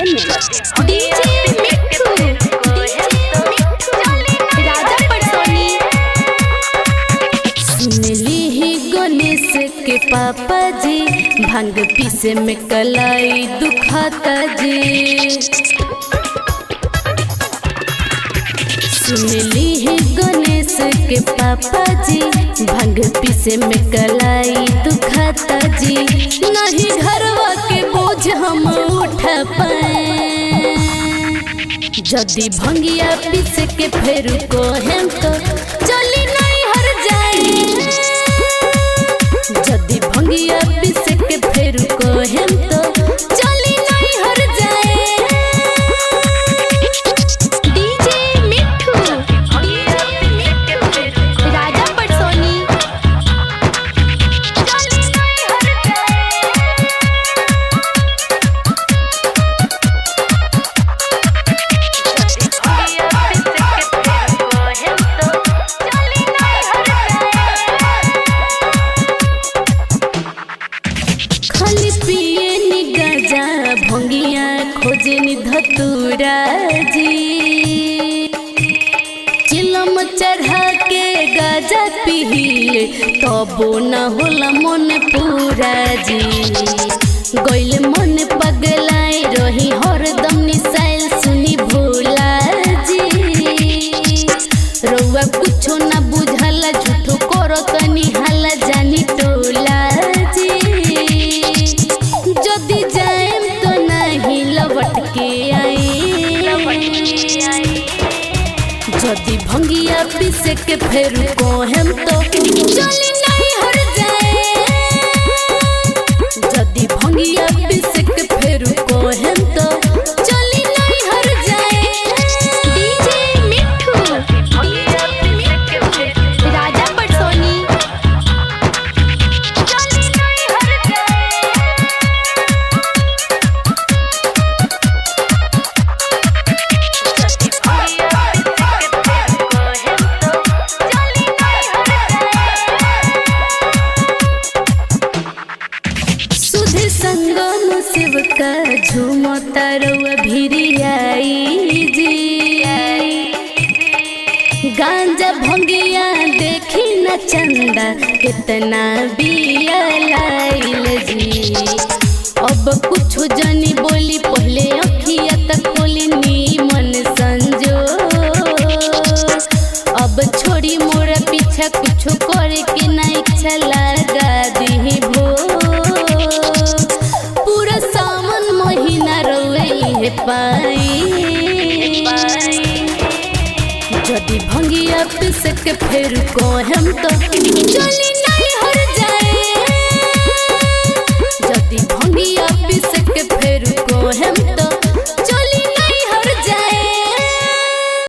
Entertainment DJ मिट्ठू राजा पटसोनी। सुन ली ही गणेश के पापा जी भांग पीसे में कलाई दुखाता जी। सुन ली ही गणेश के पापा जी भांग पीसे में कलाई दुखाता जी। नहीं घरवा के बोझ हम उठा पाए जदि भंगिया पीस के फेर को हम तो चली नहीं हर जाए। जदि भंगिया पीस के फेर को हम तो चली नहीं हर जाए। डीजे मिट्ठू राजा पटसोनी। खाली पिए नी गाजा भंगिया खोजे नी धतूरा जी। चिलम चढ़ा के गाजा पीले तबो न होला मन पूरा जी। गइल मन पगलाए रही हरदम निसाइल सुनी भोला जी। रउआ कुछो ना बुझाला झूठो करो तनी हाला जानी टोला जी। जदि जाएम तो नहीं लौट के आई। जदि भंगिया पीस के फेर को हम तो चली नहीं हर जाए। जदि भंगिया पीस के फेर को हम तो चली नहीं हर जाए। डीजे मिट्ठू राजा पटसोनी। सुधीर संगम शिव का झूमता रउआ भिरियाई जी। गांजा भंगिया देखी न चंदा कितना बिया लाइल जी। अब कुछ जनी बोली पहले अखिया तक बोली नीमन संजो। अब छोड़ी मोरा पीछा कुछ करे के ना इच्छा लगा दी भो। पूरा सावन महीना रउए पाई। जदि भंगिया पीस के फेर को हम तो चली नहीं